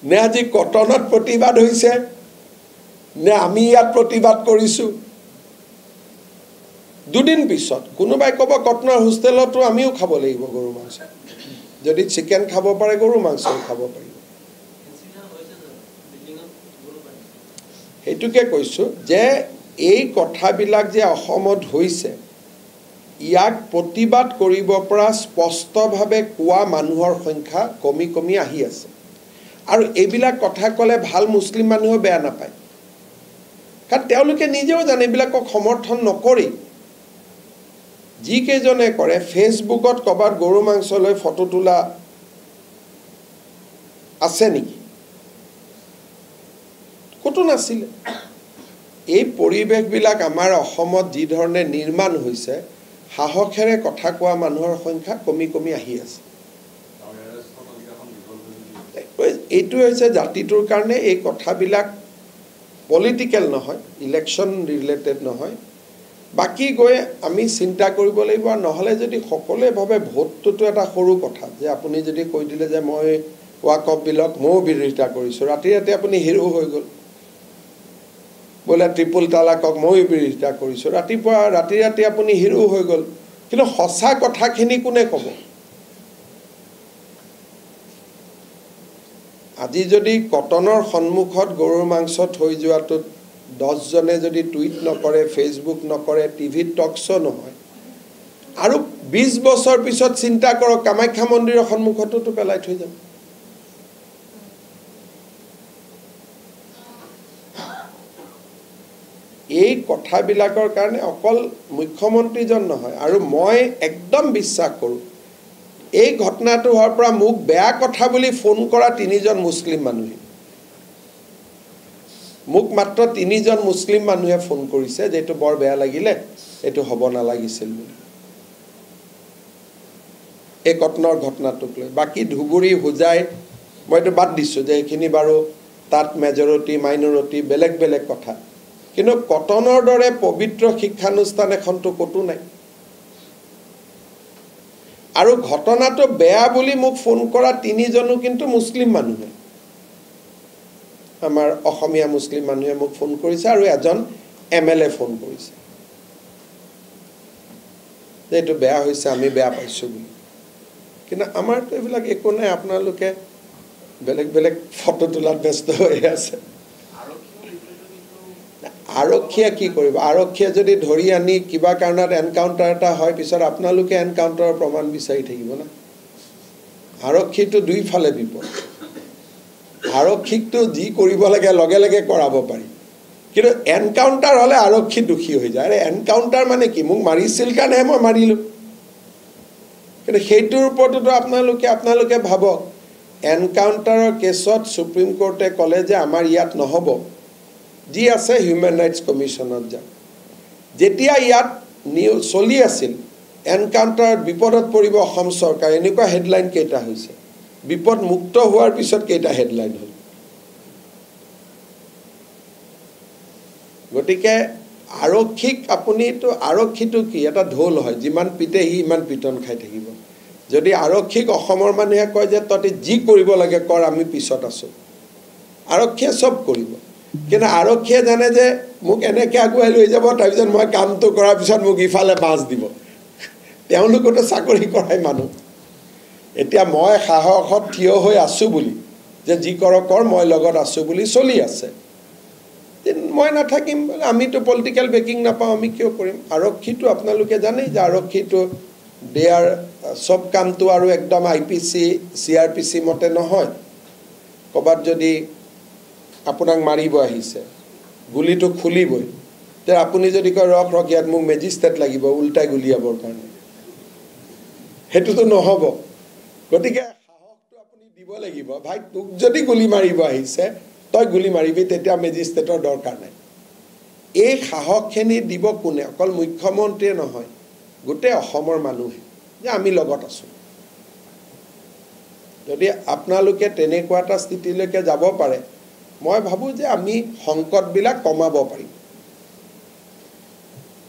নে আজি কটনত প্ৰতিবাদ হৈছে নে আমি ইয়াত প্ৰতিবাদ কৰিছোঁ দুদিন পিছত কোনোবাই ক'ব কটনৰ হোষ্টেলতো আমিও খাব লাগিব গৰু মাংস যদি চিকেন খাব পাৰে গৰু মাংসও খাব পাৰিব সেইটোকে কৈছোঁ যে এই কথাবিলাক যে অসমত হৈছে ইয়াক প্ৰতিবাদ কৰিব পৰা স্পষ্টভাৱে কোৱা মানুহৰ সংখ্যা কমি কমি আহি আছে আৰু এইবিলাক কথা ক'লে ভাল মুছলিম মানুহেও বেয়া নাপায় কাৰণ তেওঁলোকে নিজেও জানে এইবিলাকক সমৰ্থন নকৰি যিকেইজনে কৰে ফেচবুকত ক'ৰবাত গৰু মাংস লৈ ফটো তোলা আছে নেকি ক'তো নাছিলে এই পৰিৱেশবিলাক আমাৰ অসমত যি ধৰণে নিৰ্মাণ হৈছে সাহসেৰে কথা কোৱা মানুহৰ সংখ্যা কমি কমি আহি আছে এইটো হৈছে জাতিটোৰ কাৰণে এই কথাবিলাক পলিটিকেল নহয় ইলেকশ্যন ৰিলেটেড নহয় বাকি গৈ আমি চিন্তা কৰিব লাগিব আৰু নহ'লে যদি সকলোৱে ভাবে ভোটটোতো এটা সৰু কথা যে আপুনি যদি কৈ দিলে যে মই ৱাকফ বিলক ময়ো বিৰোধিতা কৰিছোঁ ৰাতি ৰাতি আপুনি হিৰো হৈ গ'ল বোলে ট্ৰিপল তালাকক ময়ো বিৰোধিতা কৰিছোঁ ৰাতিপুৱা ৰাতি ৰাতি আপুনি হিৰো হৈ গ'ল কিন্তু সঁচা কথাখিনি কোনে ক'ব আজি যদি কটনৰ সন্মুখত গৰুৰ মাংস থৈ যোৱাটোত 10 জনে যদি টুইট নকৰে ফেচবুক নকৰে টিভিত টক শ্ব' নহয় আৰু 20 বছৰ পিছত চিন্তা কৰক কামাখ্যা মন্দিৰৰ সন্মুখতো পেলাই থৈ যাব এই কথাবিলাকৰ কাৰণে অকল মুখ্যমন্ত্ৰীজন নহয় আৰু মই একদম বিশ্বাস কৰোঁ এই ঘটনাটো হোৱাৰ পৰা মোক বেয়া কথা বুলি ফোন কৰা 3জন মুছলিম মানুহে মোক মাত্ৰ 3জন মুছলিম মানুহে ফোন কৰিছে যে এইটো বৰ বেয়া লাগিলে এইটো হ'ব নালাগিছিল বুলি এই কটনৰ ঘটনাটোক লৈ বাকি ধুবুৰী হুজাই মইতো বাদ দিছোঁ যে এইখিনি বাৰু তাত মেজৰিটি মাইনৰিটি বেলেগ বেলেগ কথা কিন্তু কটনৰ দৰে পবিত্ৰ শিক্ষানুষ্ঠান এখনটো ক'তো নাই আৰু ঘটনাটো বেয়া বুলি মোক ফোন কৰা 3জনো কিন্তু মুছলিম মানুহে আমাৰ অসমীয়া মুছলিম মানুহে মোক ফোন কৰিছে আৰু এজন MLA ফোন কৰিছে যে এইটো বেয়া হৈছে আমি বেয়া পাইছোঁ বুলি কিন্তু আমাৰতো এইবিলাক একো নাই আপোনালোকে বেলেগ বেলেগ ফটো তোলাত ব্যস্ত হৈ আছে আৰক্ষীয়ে কি কৰিব আৰক্ষীয়ে যদি ধৰি আনি কিবা কাৰণত এনকাউণ্টাৰ এটা হয় পিছত আপোনালোকে এনকাউণ্টাৰৰ প্ৰমাণ বিচাৰি থাকিব না আৰক্ষীটো দুইফালে বিপদ আৰক্ষীকটো যি কৰিব লাগে লগে লগে কৰাব পাৰি কিন্তু এনকাউণ্টাৰ হ'লে আৰক্ষী দুখী হৈ যায় আৰে এনকাউণ্টাৰ মানে কি মোক মাৰিছিল কাৰণে মই মাৰিলোঁ কিন্তু সেইটোৰ ওপৰতো আপোনালোকে ভাবক এনকাউণ্টাৰৰ কেছত সুপ্ৰিম কোৰ্টে ক'লে যে আমাৰ ইয়াত নহ'ব যি আছে হিউমেন ৰাইটছ কমিশ্যনত যাওক যেতিয়া ইয়াত চলি আছিল এনকাউণ্টাৰত বিপদত পৰিব অসম চৰকাৰ এনেকুৱা হেডলাইন কেইটা হৈছে বিপদ মুক্ত হোৱাৰ পিছত কেইটা হেডলাইন হ'ল গতিকে আৰক্ষীক আপুনিতো আৰক্ষীটো কি এটা ঢোল হয় যিমান পিতে সি ইমান পিটন খাই থাকিব যদি আৰক্ষীক অসমৰ মানুহে কয় যে তহঁতি যি কৰিব লাগে কৰ আমি পিছত আছোঁ আৰক্ষীয়ে চব কৰিব কিন্তু আৰক্ষীয়ে জানে যে মোক এনেকৈ আগুৱাই লৈ যাব তাৰপিছত মই কামটো কৰাৰ পিছত মোক ইফালে বাজ দিব তেওঁলোকতো চাকৰি কৰাই মানুহ এতিয়া মই সাহসত থিয় হৈ আছোঁ বুলি যে যি কৰ মই লগত আছোঁ বুলি চলি আছে মই নাথাকিম আমিতো পলিটিকেল বেকিং নাপাওঁ আমি কিয় কৰিম আৰক্ষীটো আপোনালোকে জানেই যে আৰক্ষীটো দেয়াৰ সব কামটো আৰু একদম IPC CRPC মতে নহয় কবাত যদি আপোনাক মাৰিব আহিছে গুলিটো খুলিবই তে আপুনি যদি কয় ৰক ৰক ইয়াত মোক মেজিষ্ট্ৰেট লাগিব উল্টাই গুলিয়াবৰ কাৰণে হেতুটো নহব গতিকে সাহসটো আপুনি দিব লাগিব ভাই তোক যদি গুলি মাৰিব আহিছে তই গুলি মাৰিবি তেতিয়া মেজিষ্ট্ৰেটৰ দৰকাৰ নাই এই সাহসখিনি দিব কোনে অকল মুখ্যমন্ত্ৰীয়ে নহয় গোটেই অসমৰ মানুহে যে আমি লগত আছো যদি আপোনালোকে তেনেকুৱা এটা স্থিতিলৈকে যাব পাৰে মই ভাবো যে আমি সংকটবিলাক কমাব পাৰিম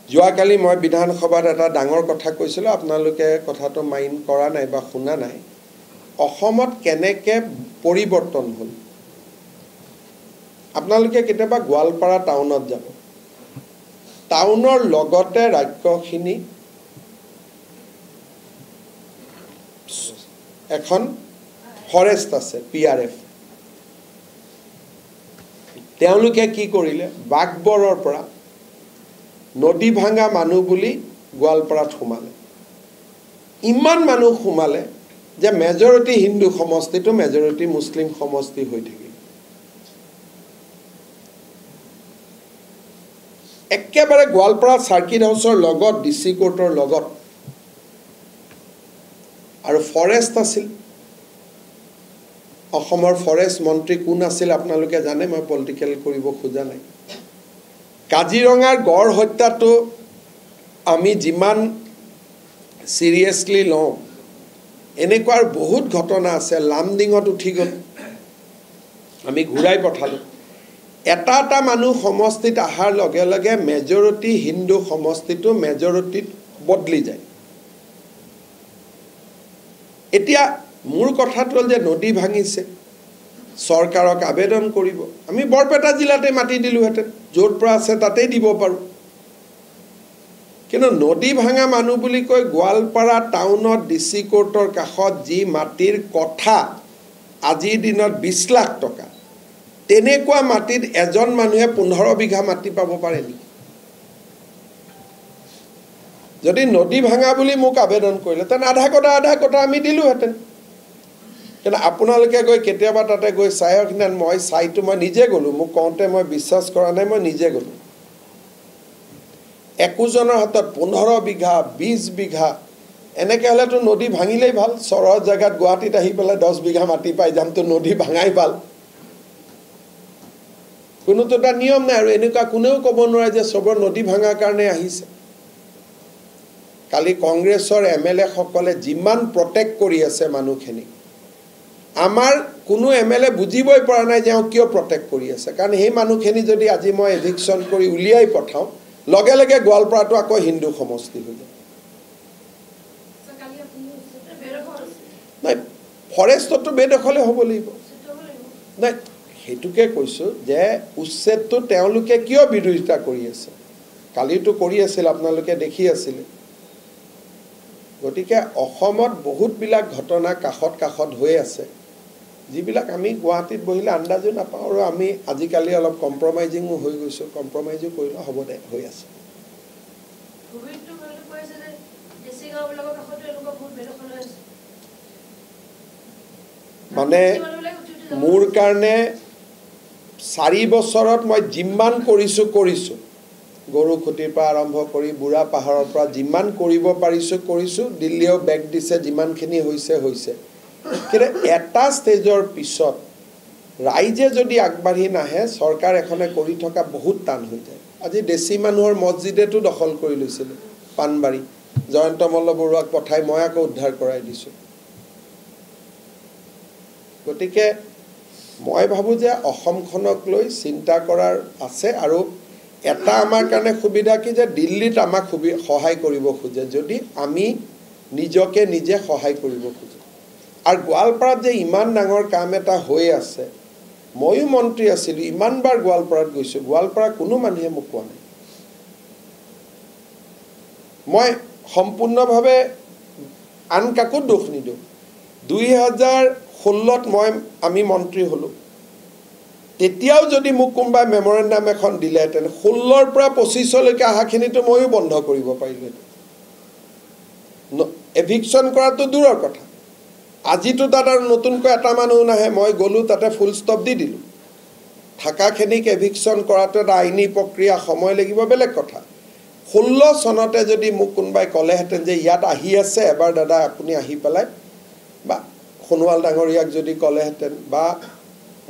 যোৱাকালি মই বিধানসভাত এটা ডাঙৰ কথা কৈছিলো আপোনালোকে কথাটো মাইন্ড কৰা নাই বা শুনা নাই অসমত কেনেকে পৰিৱৰ্তন হ'ল আপোনালোকে কেতিয়াবা গোৱালপাৰা টাউনত যাব টাউনৰ লগতে ৰাজ্যখিনি এখন ফৰেষ্ট আছে PRF তেওঁলোকে কি কৰিলে বাগবৰৰ পৰা নদী ভাঙা মানুহ বুলি গোৱালপাৰাত সোমালে ইমান মানুহ সোমালে যে মেজৰিটি হিন্দু সমষ্টিটো মেজৰিটি মুছলিম সমষ্টি হৈ থাকিল একেবাৰে গোৱালপাৰা সাৰ্কিট হাউছৰ লগত DC কোৰ্টৰ লগত আৰু ফৰেষ্ট আছিল অসমৰ ফৰেষ্ট মন্ত্ৰী কোন আছিল আপোনালোকে জানে মই পলিটিক্যাল কৰিব খোজা নাই কাজিৰঙাৰ গড় হত্যাটো আমি যিমান সিৰিয়াসলি লওঁ এনেকুৱাৰ বহুত ঘটনা আছে লামডিঙত উঠি গল আমি ঘূৰাই পঠালো এটা এটা মানুহ সমষ্টিত আহাৰ লগে লগে মেজৰিটি হিন্দু সমষ্টিটো মেজৰিটিত বদলি যায় এতিয়া মোৰ কথাটো হ'ল যে নদী ভাঙিছে চৰকাৰক আবেদন কৰিব আমি বৰপেটা জিলাতে মাটি দিলোহেঁতেন য'ৰ পৰা আছে তাতেই দিব পাৰোঁ কিন্তু নদী ভাঙা মানুহ বুলি কৈ গোৱালপাৰা টাউনত DC কোৰ্টৰ কাষত যি মাটিৰ কথা আজিৰ দিনত 20 লাখ টকা তেনেকুৱা মাটিত এজন মানুহে 15 বিঘা মাটি পাব পাৰে নেকি যদি নদী ভাঙা বুলি মোক আবেদন কৰিলে তেন আধা কটা আমি দিলোহেঁতেন কিন্তু আপোনালোকে গৈ কেতিয়াবা তাতে গৈ চায়ক মই চাইটো মই নিজে গ'লো মোক কওঁতে মই বিশ্বাস কৰা নাই মই নিজে গ'লো একোজনৰ হাতত 15 বিঘা 20 বিঘা এনেকৈ হ'লেতো নদী ভাঙিলেই ভাল চৰৰ জেগাত গুৱাহাটীত আহি পেলাই 10 বিঘা মাটি পাই যামতো নদী ভাঙাই ভাল কোনোতো এটা নিয়ম নাই আৰু এনেকুৱা কোনেও ক'ব নোৱাৰে যে চবৰ নদী ভাঙাৰ কাৰণে আহিছে কালি কংগ্ৰেছৰ MLA সকলে যিমান প্ৰটেক্ট কৰি আছে মানুহখিনি আমাৰ কোনো MLA বুজিবই পৰা নাই যে কিয় প্ৰটেক্ট কৰি আছে কাৰণ সেই মানুহখিনি যদি আজি মই এভিকশন কৰি উলিয়াই পঠাও লগে লগে গোৱালপাৰাটো আকৌ হিন্দু সমষ্টি হৈ যায় নাই ফৰেষ্টটো বেদখলে হ'ব লাগিব নাই হেতুকে কৈছো যে উচ্ছেদটো তেওঁলোকে কিয় বিৰোধিতা কৰি আছে কালিটো কৰি আছিল আপোনালোকে দেখি আছিল গতিকে অসমত বহুত বিলাক ঘটনা কাখত হৈ আছে যিবিলাক আমি গুৱাহাটীত বহিলে আন্দাজো নাপাওঁ আৰু আমি আজিকালি অলপ কম্প্ৰমাইজিংও হৈ গৈছো কম্প্ৰমাইজো কৰিলে হ'ব দে হৈ আছে মানে মোৰ কাৰণে 4 বছৰত মই যিমান কৰিছো গৰু খুটিৰ পৰা আৰম্ভ কৰি বুঢ়া পাহাৰৰ পৰা যিমান কৰিব কৰিছো দিল্লীও বেগ দিছে যিমানখিনি হৈছে কিন্তু এটা ষ্টেজৰ পিছত ৰাইজে যদি আগবাঢ়ি নাহে চৰকাৰ এখনে কৰি থকা বহুত টান হৈ যায় আজি দেশী মানুহৰ মছজিদেটো দখল কৰি লৈছিল পানবাৰী জয়ন্ত মল্ল বৰুৱাক পঠাই মই আকৌ উদ্ধাৰ কৰাই দিছো গতিকে মই ভাবো যে অসমখনক লৈ চিন্তা কৰাৰ আছে আৰু এটা আমাৰ কাৰণে সুবিধা কি যে দিল্লীত আমাক সহায় কৰিব খোজে যদি আমি নিজকে নিজে সহায় কৰিব খোজো আৰু গোৱালপাৰাত যে ইমান ডাঙৰ কাম এটা হৈ আছে ময়ো মন্ত্ৰী আছিলোঁ ইমানবাৰ গোৱালপাৰাত গৈছোঁ গোৱালপাৰা কোনো মানুহে মোক কোৱা নাই মই সম্পূৰ্ণভাৱে আন কাকো দোষ নিদিওঁ 2016ত আমি মন্ত্ৰী হলোঁ তেতিয়াও যদি মোক কোনোবাই মেমৰেণ্ডাম এখন দিলেহেঁতেন 16ৰ পৰা 25লৈকে অহাখিনিতো ময়ো বন্ধ কৰিব পাৰিলোহেঁতেন এভিকশ্যন কৰাটো দূৰৰ কথা আজিতো তাত আৰু নতুনকৈ এটা মানুহ নাহে মই গ'লোঁ তাতে ফুল ষ্টপ দি দিলোঁ থাকাখিনিক এভিকশ্যন কৰাটো এটা আইনী প্ৰক্ৰিয়া সময় লাগিব বেলেগ কথা 16 চনতে যদি মোক কোনোবাই ক'লেহেঁতেন যে ইয়াত আহি আছে এবাৰ দাদা আপুনি আহি পেলাই বা সোণোৱাল ডাঙৰীয়াক যদি ক'লেহেঁতেন বা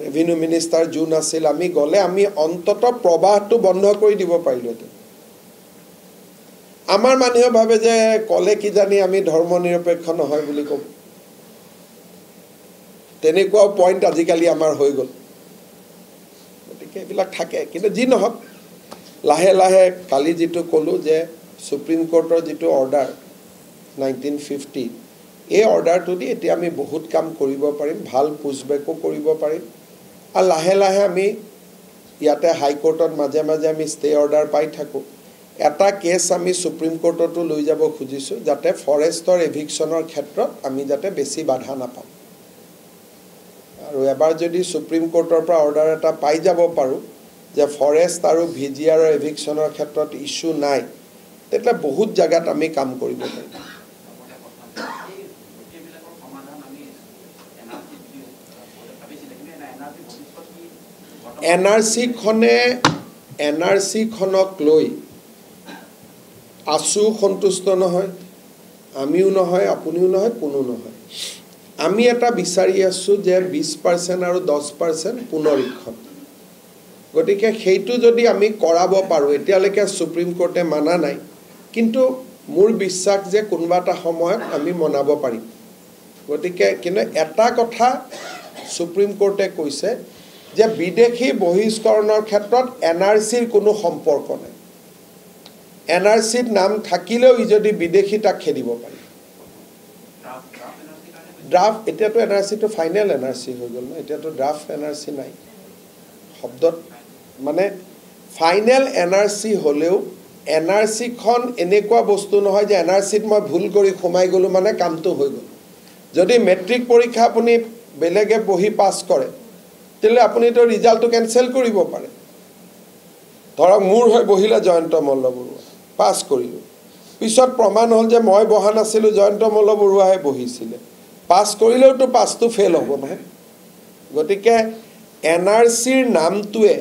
ৰেভিনিউ মিনিষ্টাৰ যোন আছিল আমি গ'লে আমি অন্ততঃ প্ৰবাহটো বন্ধ কৰি দিব পাৰিলোহেঁতেন আমাৰ মানুহে ভাবে যে ক'লে কি জানি আমি ধৰ্ম নিৰপেক্ষ নহয় বুলি ক'ব তেনেকুৱা পইণ্ট আজিকালি আমাৰ হৈ গ'ল গতিকে এইবিলাক থাকে কিন্তু যি নহওক লাহে লাহে কালি যিটো ক'লোঁ যে সুপ্ৰিম কোৰ্টৰ যিটো অৰ্ডাৰ 1950 এই অৰ্ডাৰটো দি এতিয়া আমি বহুত কাম কৰিব পাৰিম ভাল পুছবেকো কৰিব পাৰিম আৰু লাহে লাহে আমি ইয়াতে হাইকোৰ্টত মাজে মাজে আমি ষ্টে অৰ্ডাৰ পাই থাকোঁ এটা কেছ আমি সুপ্ৰিম কোৰ্টতো লৈ যাব খুজিছোঁ যাতে ফৰেষ্টৰ এভিকশ্যনৰ ক্ষেত্ৰত আমি যাতে বেছি বাধা নাপাওঁ আৰু এবাৰ যদি সুপ্ৰিম কোৰ্টৰ পৰা অৰ্ডাৰ এটা পাই যাব পাৰোঁ যে ফৰেষ্ট আৰু ভিজিআৰৰ এভিকশ্যনৰ ক্ষেত্ৰত ইছ্যু নাই তেতিয়া বহুত জাগাত আমি কাম কৰিব পাৰিম NRC খনক লৈ আছু সন্তুষ্ট নহয় আমিও নহয় আপুনিও নহয় কোনো নহয় আমি এটা বিচাৰি আছোঁ যে 20% আৰু 10% পুনৰীক্ষণ গতিকে সেইটো যদি আমি কৰাব পাৰোঁ এতিয়ালৈকে সুপ্ৰিম কোৰ্টে মানা নাই কিন্তু মোৰ বিশ্বাস যে কোনোবা এটা সময়ত আমি মনাব পাৰিম গতিকে কিন্তু এটা কথা সুপ্ৰিম কোৰ্টে কৈছে যে বিদেশী বহিষ্কৰণৰ ক্ষেত্ৰত NRCৰ কোনো সম্পৰ্ক নাই NRCত নাম থাকিলেও যদি বিদেশী তাক খেদিব পাৰি ড্ৰাফট এতিয়াতো NRCটো ফাইনেল NRC হৈ গ'ল ন এতিয়াতো ড্ৰাফট NRC নাই শব্দত মানে ফাইনেল NRC হ'লেও NRCখন এনেকুৱা বস্তু নহয় যে NRCত মই ভুল কৰি সোমাই গ'লোঁ মানে কামটো হৈ গ'ল যদি মেট্ৰিক পৰীক্ষা আপুনি বেলেগে বহি পাছ কৰে তেতিয়াহ'লে আপুনিতো ৰিজাল্টটো কেনচেল কৰিব পাৰে ধৰক মোৰ হৈ বহিলে জয়ন্ত মল্ল বৰুৱা পাছ কৰিলোঁ পিছত প্ৰমাণ হ'ল যে মই বহা নাছিলোঁ জয়ন্ত মল্ল বৰুৱাহে বহিছিলে পাছ কৰিলেওতো পাছটো ফেইল হ'ব নহয় গতিকে NRCৰ নামটোৱে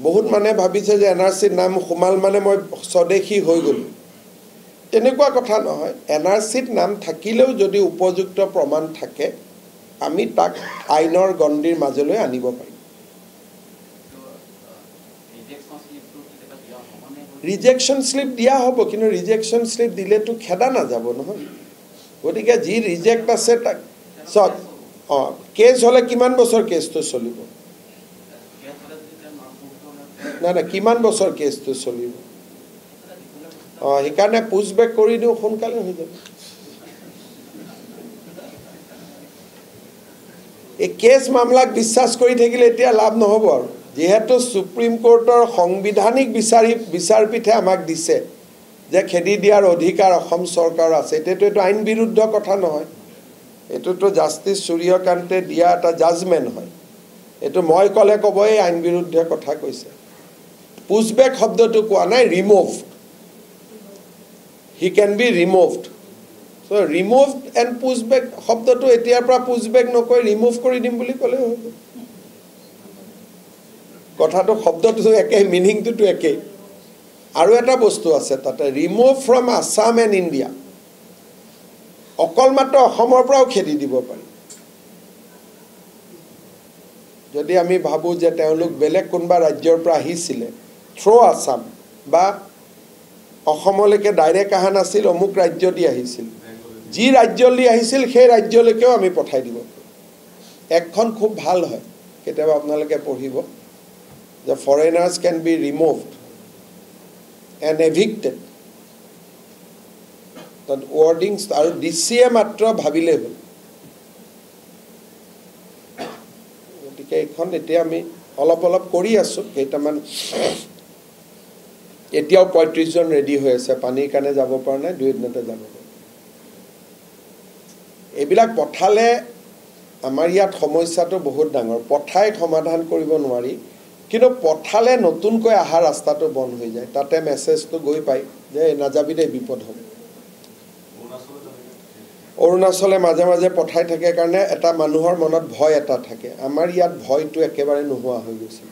বহুত মানুহে ভাবিছে যে NRCৰ নাম সোমাল মানে মই স্বদেশী হৈ গ'লোঁ তেনেকুৱা কথা নহয় NRCত নাম থাকিলেও যদি উপযুক্ত প্ৰমাণ থাকে আমি তাক আইনৰ গণ্ডিৰ মাজলৈ আনিব পাৰিম ৰিজেকশ্যন স্লিপ দিয়া হ'ব কিন্তু ৰিজেকশ্যন স্লিপ দিলেতো খেদা নাযাব নহয় গতিকে যি ৰিজেক্ট আছে তাক চক কেছ হ'লে কিমান বছৰ কেছটো চলিব নাই নাই কিমান বছৰ কেছটো চলিব সেইকাৰণে পুছবেক কৰি দিওঁ সোনকালে হৈ যাব এই কেছ মামলাক বিশ্বাস কৰি থাকিলে এতিয়া লাভ নহ'ব আৰু যেহেতু সুপ্ৰিম কোৰ্টৰ সাংবিধানিক বিচাৰপীঠে আমাক দিছে যে খেদি দিয়াৰ অধিকাৰ অসম চৰকাৰৰ আছে এতিয়াতো এইটো আইন বিৰুদ্ধ কথা নহয় এইটোতো জাষ্টিছ সূৰ্যকান্তে দিয়া এটা জাজমেণ্ট হয় এইটো মই ক'লে ক'ব এই আইন বিৰুদ্ধ কথা কৈছে পুছবেক শব্দটো কোৱা নাই ৰিমুভড হি কেন বি ৰিমুভড চ' ৰিমুভড এণ্ড পুছবেক শব্দটো এতিয়াৰ পৰা পুছবেক নকৈ ৰিমুভ কৰি দিম বুলি ক'লে হ'ব কথাটো শব্দটো একে মিনিংটোতো একেই আৰু এটা বস্তু আছে তাতে remove from Assam and India অকল মাত্ৰ অসমৰ পৰাও খেদি দিব পাৰি যদি আমি ভাবোঁ যে তেওঁলোক বেলেগ কোনোবা ৰাজ্যৰ পৰা আহিছিলে থ্ৰু আছাম বা অসমলৈকে ডাইৰেক্ট অহা নাছিল অমুক ৰাজ্য দি আহিছিল যি ৰাজ্যলৈ আহিছিল সেই ৰাজ্যলৈকেও আমি পঠাই দিব পাৰোঁ একখন খুব ভাল হয় কেতিয়াবা আপোনালোকে পঢ়িব যে foreigners can be removed and evicted তাত ৱৰ্ডিংছ আৰু ডিচিয়ে মাত্ৰ ভাবিলেই হ'ল গতিকে এইখন এতিয়া আমি অলপ অলপ কৰি আছোঁ কেইটামান এতিয়াও 35 জন ৰেডি হৈ আছে পানীৰ কাৰণে যাব পৰা নাই 2 দিনতে যাব এইবিলাক পঠালে আমাৰ ইয়াত সমস্যাটো বহুত ডাঙৰ পঠাই সমাধান কৰিব নোৱাৰি কিন্তু পঠালে নতুনকৈ অহা ৰাস্তাটো বন্ধ হৈ যায় তাতে মেছেজটো গৈ পায় যে নাযাবি দে বিপদ হ'ব অৰুণাচলে মাজে মাজে পঠাই থাকে কাৰণে এটা মানুহৰ মনত ভয় এটা থাকে আমাৰ ইয়াত ভয়টো একেবাৰে নোহোৱা হৈ গৈছে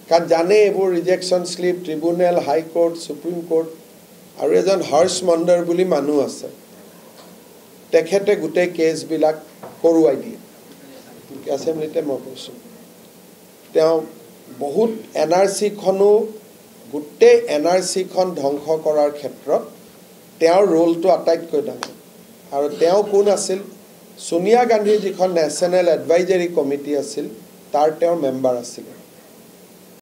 কাৰণ জানে এইবোৰ ৰিজেকশ্যন স্লিপ ট্ৰিব্যুনেল হাই কোৰ্ট সুপ্ৰিম কোৰ্ট আৰু এজন হৰ্ষ মণ্ডৰ বুলি মানুহ আছে তেখেতে গোটেই কেছবিলাক কৰোৱাই দিয়ে এছেম্বলিতে মই কৈছোঁ তেওঁ বহুত এনআৰচিখনো গোটেই এনআৰচিখন ধ্বংস কৰাৰ ক্ষেত্ৰত তেওঁৰ ৰোলটো আটাইতকৈ ডাঙৰ আৰু তেওঁ কোন আছিল সোনিয়া গান্ধীৰ যিখন নেশ্যনেল এডভাইজাৰী কমিটি আছিল তাৰ তেওঁৰ মেম্বাৰ আছিল